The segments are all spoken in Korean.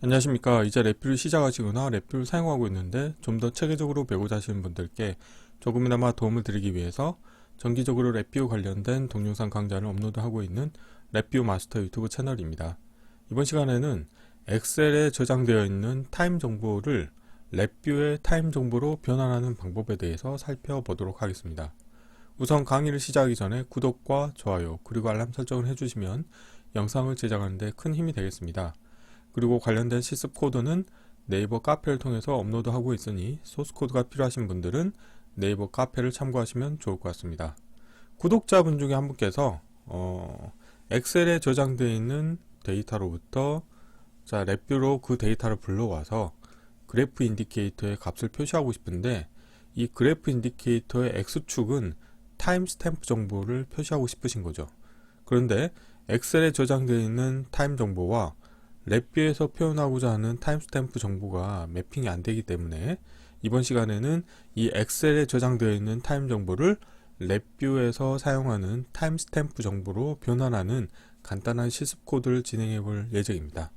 안녕하십니까. 이제 랩뷰를 시작하시거나 랩뷰를 사용하고 있는데 좀 더 체계적으로 배우고자 하시는 분들께 조금이나마 도움을 드리기 위해서 정기적으로 랩뷰 관련된 동영상 강좌를 업로드하고 있는 랩뷰 마스터 유튜브 채널입니다. 이번 시간에는 엑셀에 저장되어 있는 타임 정보를 랩뷰의 타임 정보로 변환하는 방법에 대해서 살펴보도록 하겠습니다. 우선 강의를 시작하기 전에 구독과 좋아요 그리고 알람 설정을 해주시면 영상을 제작하는 데 큰 힘이 되겠습니다. 그리고 관련된 실습 코드는 네이버 카페를 통해서 업로드하고 있으니 소스 코드가 필요하신 분들은 네이버 카페를 참고하시면 좋을 것 같습니다. 구독자분 중에 한 분께서 엑셀에 저장되어 있는 데이터로부터 랩뷰로 그 데이터를 불러와서 그래프 인디케이터의 값을 표시하고 싶은데 이 그래프 인디케이터의 X축은 타임스탬프 정보를 표시하고 싶으신 거죠. 그런데 엑셀에 저장되어 있는 타임 정보와 랩뷰에서 표현하고자 하는 타임스탬프 정보가 매핑이 안 되기 때문에 이번 시간에는 이 엑셀에 저장되어 있는 타임 정보를 랩뷰에서 사용하는 타임스탬프 정보로 변환하는 간단한 실습 코드를 진행해 볼 예정입니다.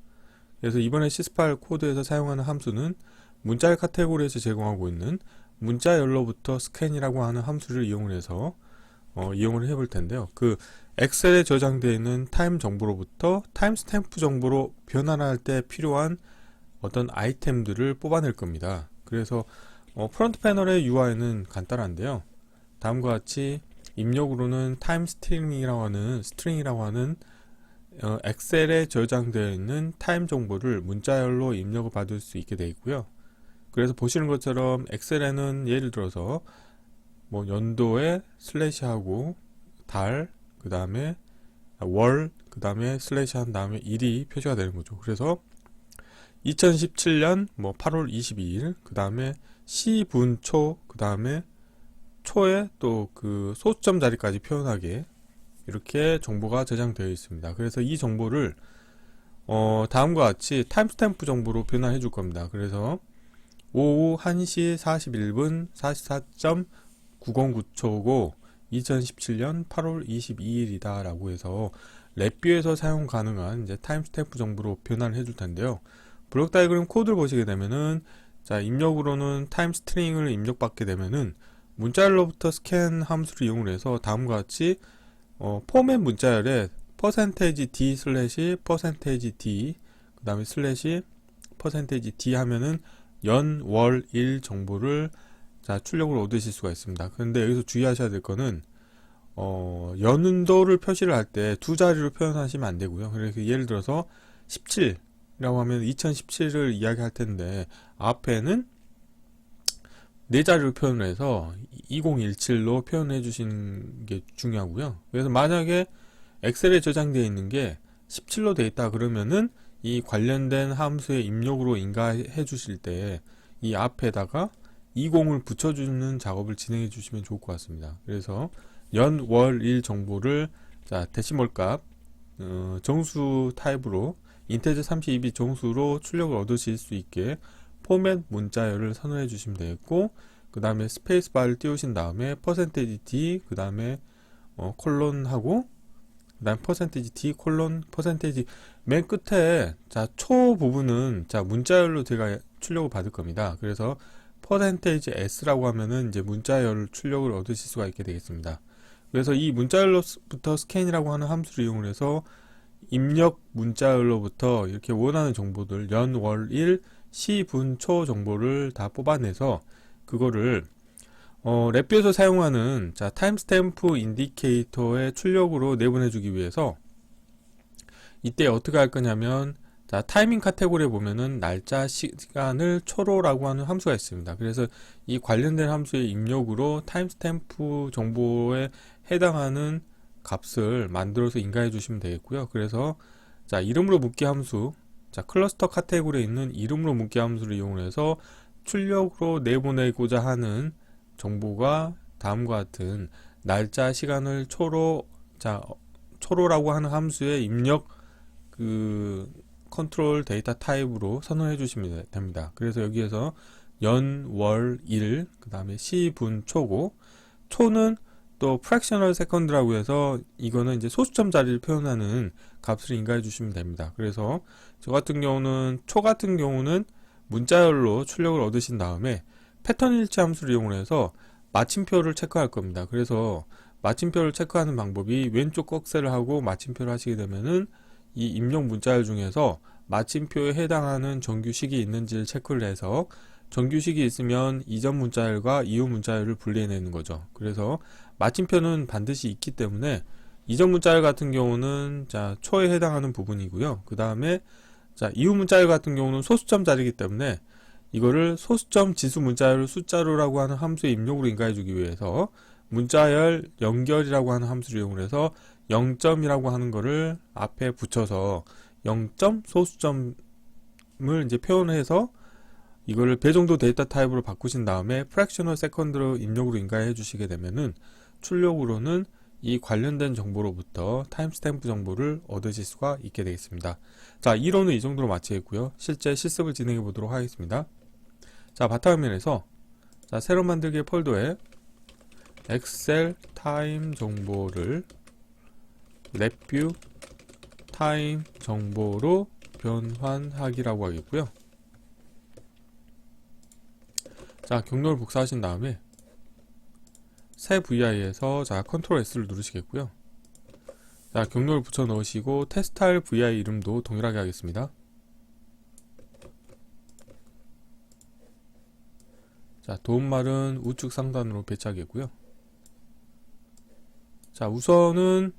그래서 이번에 실습할 코드에서 사용하는 함수는 문자열 카테고리에서 제공하고 있는 문자열로부터 스캔이라고 하는 함수를 이용해서 이용을 해볼 텐데요. 그 엑셀에 저장되어 있는 타임 정보로부터 타임스탬프 정보로 변환할 때 필요한 어떤 아이템들을 뽑아낼 겁니다. 그래서 프론트 패널의 UI는 간단한데요. 다음과 같이 입력으로는 타임 스트링이라고 하는 엑셀에 저장되어 있는 타임 정보를 문자열로 입력을 받을 수 있게 되어 있고요. 그래서 보시는 것처럼 엑셀에는 예를 들어서 연도에 슬래시하고 달, 그 다음에 월, 그 다음에 슬래시 한 다음에 일이 표시가 되는 거죠. 그래서 2017년 8월 22일, 그 다음에 시분초, 그 다음에 초에 또 그 소수점 자리까지 표현하게 이렇게 정보가 저장되어 있습니다. 그래서 이 정보를 다음과 같이 타임스탬프 정보로 변환해 줄 겁니다. 그래서 오후 1시 41분 44.909초고 2017년 8월 22일이다 라고 해서 랩뷰에서 사용 가능한 이제 타임스탬프 정보로 변환을 해줄 텐데요. 블록 다이그램 코드를 보시게 되면은 입력으로는 타임 스트링을 입력받게 되면은 문자열로부터 스캔 함수를 이용해서 다음과 같이 포맷 문자열에 %d 슬래시 %d 그 다음에 슬래시 %d 하면은 연, 월, 일 정보를 출력을 얻으실 수가 있습니다. 그런데 여기서 주의하셔야 될 거는 연도를 표시를 할 때 두 자리로 표현하시면 안 되고요. 그래서 예를 들어서 17이라고 하면 2017을 이야기할 텐데 앞에는 네 자리로 표현을 해서 2017로 표현해 주시는 게 중요하고요. 그래서 만약에 엑셀에 저장되어 있는 게 17로 되어 있다 그러면은 이 관련된 함수의 입력으로 인가해 주실 때 이 앞에다가 20을 붙여주는 작업을 진행해 주시면 좋을 것 같습니다. 그래서 연, 월, 일 정보를 데시멀 값 정수 타입으로 인테저 32 정수로 출력을 얻으실 수 있게 포맷 문자열을 선언해 주시면 되겠고 그 다음에 스페이스바를 띄우신 다음에 %d 그 다음에 콜론하고 그 다음 %d 콜론 맨 끝에 초 부분은 문자열로 제가 출력을 받을 겁니다. 그래서 %s라고 하면은 이제 문자열 출력을 얻으실 수가 있게 되겠습니다. 그래서 이 문자열로부터 스캔이라고 하는 함수를 이용해서 입력 문자열로부터 이렇게 원하는 정보들 연, 월, 일, 시, 분, 초 정보를 다 뽑아내서 그거를 랩뷰에서 사용하는 타임스탬프 인디케이터의 출력으로 내보내주기 위해서 이때 어떻게 할 거냐면 타이밍 카테고리에 보면은 날짜 시간을 초로라고 하는 함수가 있습니다. 그래서 이 관련된 함수의 입력으로 타임스탬프 정보에 해당하는 값을 만들어서 인가해 주시면 되겠고요. 그래서 이름으로 묻기 함수 클러스터 카테고리에 있는 이름으로 묻기 함수를 이용해서 출력으로 내보내고자 하는 정보가 다음과 같은 날짜 시간을 초로라고 하는 함수의 입력 컨트롤 데이터 타입으로 선언해 주시면 됩니다. 그래서 여기에서 연, 월, 일, 그 다음에 시, 분, 초고 초는 또 fractional second라고 해서 이거는 이제 소수점 자리를 표현하는 값을 인가해 주시면 됩니다. 그래서 저 같은 경우는 초 같은 경우는 문자열로 출력을 얻으신 다음에 패턴 일치 함수를 이용해서 마침표를 체크할 겁니다. 그래서 마침표를 체크하는 방법이 왼쪽 꺽쇠를 하고 마침표를 하시게 되면은 이 입력 문자열 중에서 마침표에 해당하는 정규식이 있는지를 체크를 해서 정규식이 있으면 이전 문자열과 이후 문자열을 분리해내는 거죠. 그래서 마침표는 반드시 있기 때문에 이전 문자열 같은 경우는 자 초에 해당하는 부분이고요. 그 다음에 자 이후 문자열 같은 경우는 소수점 자리이기 때문에 이거를 소수점 지수 문자열을 숫자로라고 하는 함수의 입력으로 인가해 주기 위해서 문자열 연결이라고 하는 함수를 이용해서 0점이라고 하는 거를 앞에 붙여서 0점 소수점을 이제 표현해서 이거를 배정도 데이터 타입으로 바꾸신 다음에 fractional second로 입력으로 인가해 주시게 되면은 출력으로는 이 관련된 정보로부터 타임스탬프 정보를 얻으실 수가 있게 되겠습니다. 자, 이론은 이 정도로 마치겠고요. 실제 실습을 진행해 보도록 하겠습니다. 자, 바탕화면에서 자, 새로 만들기 폴더에 엑셀 타임 정보를 랩뷰 타임 정보로 변환하기라고 하겠고요. 자, 경로를 복사하신 다음에 새 VI에서 자, 컨트롤 S를 누르시겠고요. 자, 경로를 붙여 넣으시고 테스트할 VI 이름도 동일하게 하겠습니다. 자, 도움말은 우측 상단으로 배치하겠고요. 자, 우선은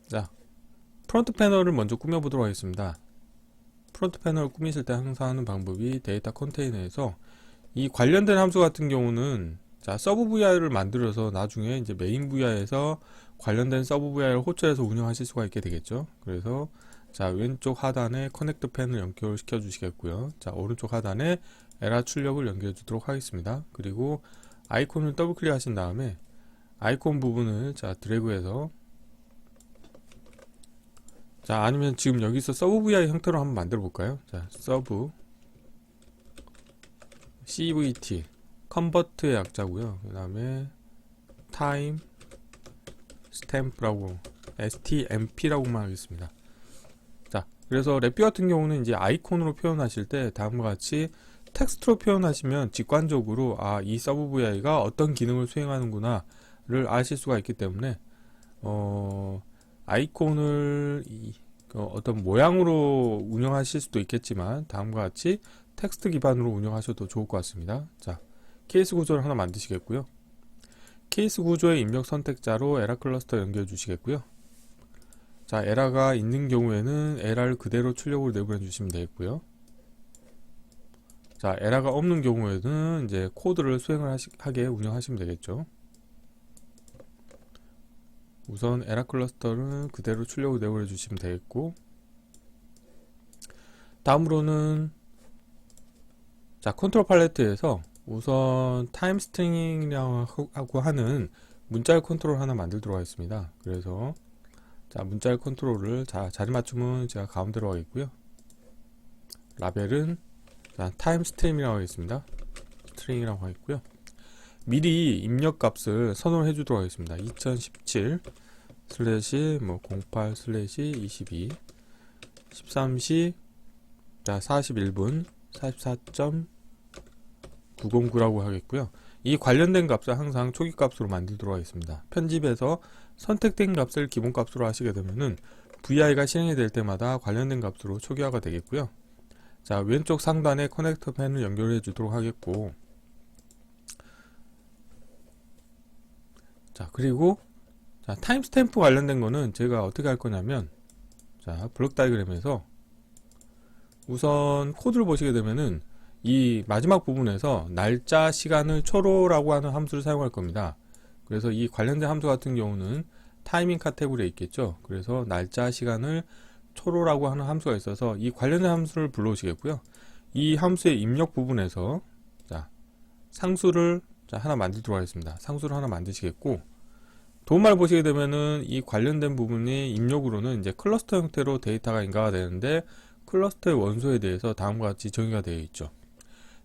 자, 프론트 패널을 먼저 꾸며보도록 하겠습니다. 프론트 패널을 꾸미실 때 항상 하는 방법이 데이터 컨테이너에서 이 관련된 함수 같은 경우는 자, 서브 VI를 만들어서 나중에 이제 메인 VI에서 관련된 서브 VI를 호출해서 운영하실 수가 있게 되겠죠. 그래서 자, 왼쪽 하단에 커넥터 펜을 연결시켜 주시겠고요. 자, 오른쪽 하단에 에라 출력을 연결해 주도록 하겠습니다. 그리고 아이콘을 더블 클릭하신 다음에 아이콘 부분을 자, 드래그해서 자, 아니면 지금 여기서 서브 VI 형태로 한번 만들어 볼까요? 자, 서브 CVT 컨버트의 약자고요. 그 다음에 타임 스탬프라고 STMP라고만 하겠습니다. 자, 그래서 랩뷰 같은 경우는 이제 아이콘으로 표현하실 때 다음과 같이 텍스트로 표현하시면 직관적으로 아, 이 서브 VI가 어떤 기능을 수행하는구나 를 아실 수가 있기 때문에 아이콘을 어떤 모양으로 운영하실 수도 있겠지만 다음과 같이 텍스트 기반으로 운영하셔도 좋을 것 같습니다. 자, 케이스 구조를 하나 만드시겠고요. 케이스 구조의 입력 선택자로 에라 클러스터 연결해 주시겠고요. 자, 에라가 있는 경우에는 에라를 그대로 출력으로 내보내 주시면 되겠고요. 자, 에라가 없는 경우에는 이제 코드를 수행을 하게 운영하시면 되겠죠. 우선 에라 클러스터는 그대로 출력을 내보내 주시면 되겠고, 다음으로는 자, 컨트롤 팔레트에서 우선 타임 스트링이라고 하는 문자열 컨트롤 하나 만들도록 하겠습니다. 그래서 자, 문자열 컨트롤을 자, 자리 맞춤은 제가 가운데로 하겠고요. 라벨은 자, 타임 스트림이라고 하겠습니다. 스트링이라고 하겠고요. 미리 입력 값을 선언을 해주도록 하겠습니다. 2017 슬래시 08 슬래시 22 13시 자, 41분 44.909라고 하겠고요. 이 관련된 값을 항상 초기 값으로 만들도록 하겠습니다. 편집에서 선택된 값을 기본 값으로 하시게 되면은 VI가 실행이 될 때마다 관련된 값으로 초기화가 되겠고요. 자, 왼쪽 상단에 커넥터 펜을 연결해 주도록 하겠고, 자, 그리고 자, 타임스탬프 관련된 거는 제가 어떻게 할 거냐면 자, 블록 다이그램에서 우선 코드를 보시게 되면은 이 마지막 부분에서 날짜 시간을 초로라고 하는 함수를 사용할 겁니다. 그래서 이 관련된 함수 같은 경우는 타이밍 카테고리에 있겠죠. 그래서 날짜 시간을 초로라고 하는 함수가 있어서 이 관련된 함수를 불러오시겠고요. 이 함수의 입력 부분에서 자, 상수를 자, 하나 만들도록 하겠습니다. 상수를 하나 만드시겠고, 도움말 보시게 되면은 이 관련된 부분의 입력으로는 이제 클러스터 형태로 데이터가 인가가 되는데 클러스터의 원소에 대해서 다음과 같이 정의가 되어 있죠.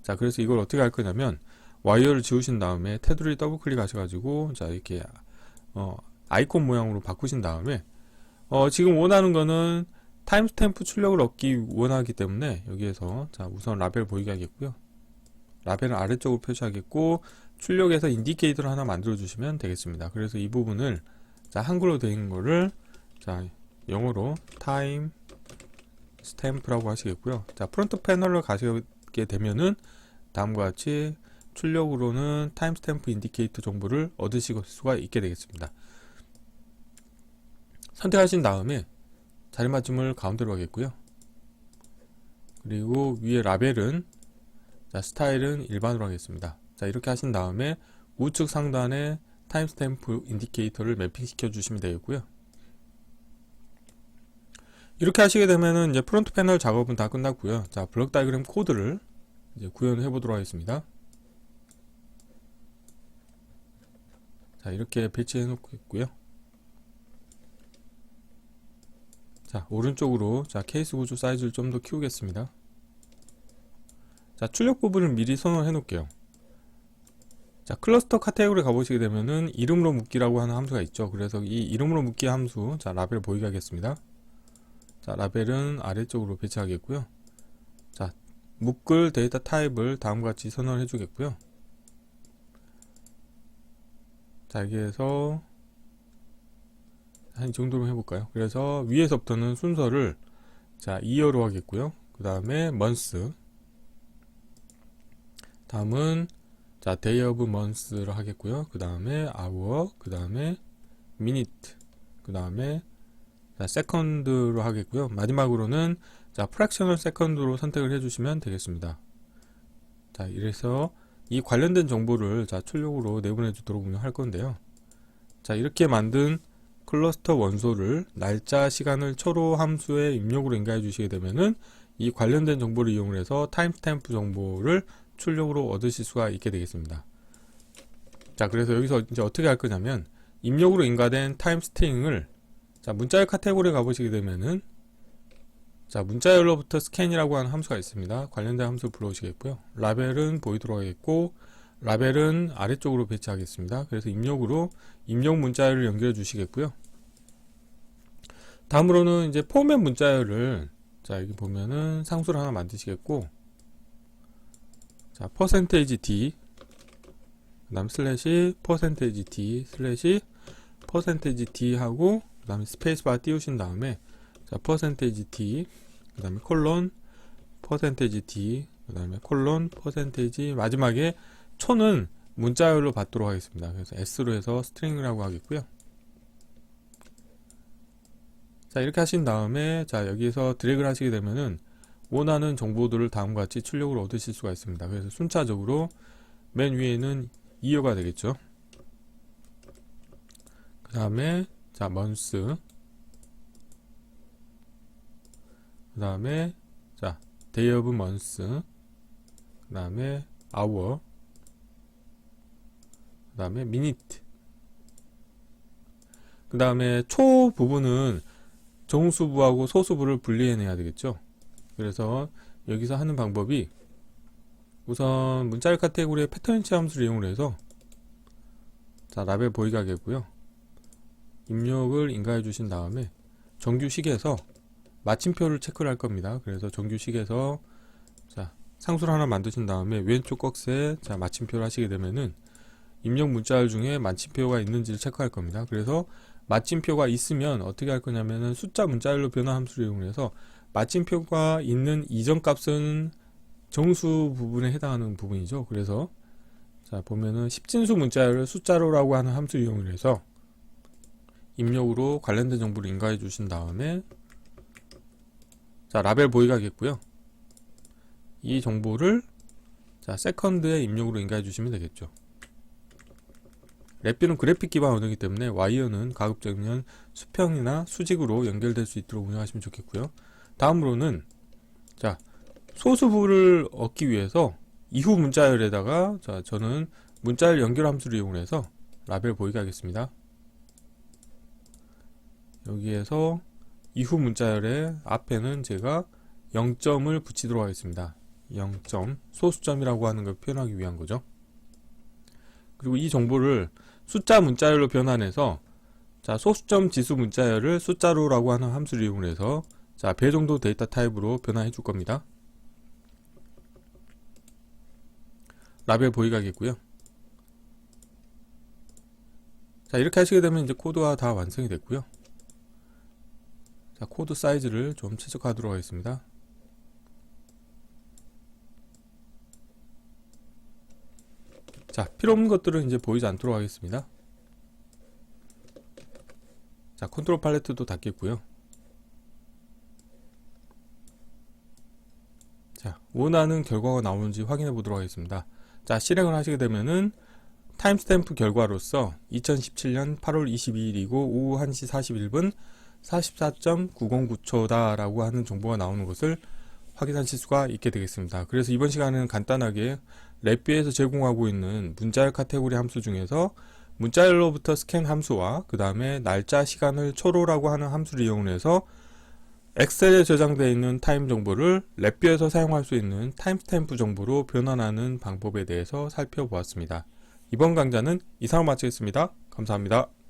자, 그래서 이걸 어떻게 할 거냐면 와이어를 지우신 다음에 테두리 더블 클릭 하셔가지고 자 이렇게 아이콘 모양으로 바꾸신 다음에 지금 원하는 거는 타임스탬프 출력을 얻기 원하기 때문에 여기에서 자 우선 라벨 보이게 하겠고요. 라벨은 아래쪽으로 표시하겠고 출력에서 인디케이터를 하나 만들어 주시면 되겠습니다. 그래서 이 부분을 자 한글로 되어 있는 거를 자 영어로 타임 스탬프라고 하시겠고요. 자 프론트 패널을 가시게 되면은 다음과 같이 출력으로는 타임스탬프 인디케이터 정보를 얻으실 수가 있게 되겠습니다. 선택하신 다음에 자리 맞춤을 가운데로 하겠고요. 그리고 위에 라벨은 자 스타일은 일반으로 하겠습니다. 자 이렇게 하신 다음에 우측 상단에 타임스탬프 인디케이터를 매핑 시켜 주시면 되겠고요. 이렇게 하시게 되면은 이제 프론트 패널 작업은 다 끝났고요. 자 블록 다이그램 코드를 이제 구현을 해 보도록 하겠습니다. 자 이렇게 배치해 놓겠고요. 자 오른쪽으로 자 케이스 구조 사이즈를 좀 더 키우겠습니다. 자 출력 부분을 미리 선언해 놓을게요. 자 클러스터 카테고리 가보시게 되면은 이름으로 묶기라고 하는 함수가 있죠. 그래서 이 이름으로 묶기 함수 자 라벨 보이게 하겠습니다. 자 라벨은 아래쪽으로 배치하겠고요. 자 묶을 데이터 타입을 다음과 같이 선언해 주겠고요. 자 여기에서 한 이 정도로 해볼까요? 그래서 위에서부터는 순서를 자 이어로 하겠고요. 그 다음에 month, 다음은 자 day of month를 하겠고요. 그 다음에 hour, 그 다음에 minute, 그 다음에 자 second로 하겠고요. 마지막으로는 자 fractional second로 선택을 해주시면 되겠습니다. 자 이래서 이 관련된 정보를 자 출력으로 내보내 주도록 운영할 건데요. 자 이렇게 만든 클러스터 원소를 날짜, 시간을 초로 함수의 입력으로 인가해 주시게 되면은 이 관련된 정보를 이용해서 타임스탬프 정보를 출력으로 얻으실 수가 있게 되겠습니다. 자 그래서 여기서 이제 어떻게 할 거냐면 입력으로 인가된 타임스트링을 자 문자열 카테고리에 가보시게 되면은 자 문자열로부터 스캔이라고 하는 함수가 있습니다. 관련된 함수를 불러오시겠고요. 라벨은 보이도록 하겠고 라벨은 아래쪽으로 배치하겠습니다. 그래서 입력으로 입력 문자열을 연결해 주시겠고요. 다음으로는 이제 포맷 문자열을 자 여기 보면은 상수를 하나 만드시겠고 자 %d 그 다음 슬래시 %d 슬래시 %d 하고 그 다음에 스페이스바 띄우신 다음에 자 %d 그 다음에 콜론 %d 그 다음에 콜론 %, 마지막에 초는 문자열로 받도록 하겠습니다. 그래서 s로 해서 스트링이라고 하겠고요. 자 이렇게 하신 다음에 자 여기에서 드래그를 하시게 되면은 원하는 정보들을 다음과 같이 출력으로 얻으실 수가 있습니다. 그래서 순차적으로 맨 위에는 이어가 되겠죠. 그 다음에 자 month, 그 다음에 자 day of month, 그 다음에 hour, 그 다음에 minute, 그 다음에 초 부분은 정수부하고 소수부를 분리해내야 되겠죠. 그래서 여기서 하는 방법이 우선 문자열 카테고리의 패턴인치 함수를 이용해서 자 라벨 보이게 하겠고요. 입력을 인가해 주신 다음에 정규식에서 마침표를 체크를 할 겁니다. 그래서 정규식에서 자 상수를 하나 만드신 다음에 왼쪽 꺽쇠에 자 마침표를 하시게 되면은 입력 문자열 중에 마침표가 있는지를 체크할 겁니다. 그래서 마침표가 있으면 어떻게 할 거냐면은 숫자 문자열로 변화 함수를 이용해서 마침표가 있는 이전 값은 정수 부분에 해당하는 부분이죠. 그래서 자 보면은 10진수 문자열을 숫자로라고 하는 함수를 이용해서 입력으로 관련된 정보를 인가해 주신 다음에 자 라벨 보이게 하겠고요. 이 정보를 자 세컨드에 입력으로 인가해 주시면 되겠죠. 랩뷰는 그래픽 기반 언어이기 때문에 와이어는 가급적이면 수평이나 수직으로 연결될 수 있도록 운영하시면 좋겠고요. 다음으로는 자 소수부를 얻기 위해서 이후 문자열에다가 자 저는 문자열 연결 함수를 이용해서 라벨 보이게 하겠습니다. 여기에서 이후 문자열의 앞에는 제가 0점을 붙이도록 하겠습니다. 0점 소수점이라고 하는 걸 표현하기 위한 거죠. 그리고 이 정보를 숫자 문자열로 변환해서 자, 소수점 지수 문자열을 숫자로라고 하는 함수를 이용해서 자, 배 정도 데이터 타입으로 변환해 줄 겁니다. 라벨 보이가겠고요. 자, 이렇게 하시게 되면 이제 코드가 다 완성이 됐고요. 자, 코드 사이즈를 좀 최적화하도록 하겠습니다. 자, 필요 없는 것들은 이제 보이지 않도록 하겠습니다. 자, 컨트롤 팔레트도 닫겠고요. 자, 원하는 결과가 나오는지 확인해 보도록 하겠습니다. 자, 실행을 하시게 되면은 타임스탬프 결과로서 2017년 8월 22일이고 오후 1시 41분 44.909초다 라고 하는 정보가 나오는 것을 확인하실 수가 있게 되겠습니다. 그래서 이번 시간은 간단하게 랩뷰에서 제공하고 있는 문자열 카테고리 함수 중에서 문자열로부터 스캔 함수와 그 다음에 날짜 시간을 초로라고 하는 함수를 이용해서 엑셀에 저장되어 있는 타임 정보를 랩뷰에서 사용할 수 있는 타임스탬프 정보로 변환하는 방법에 대해서 살펴보았습니다. 이번 강좌는 이상으로 마치겠습니다. 감사합니다.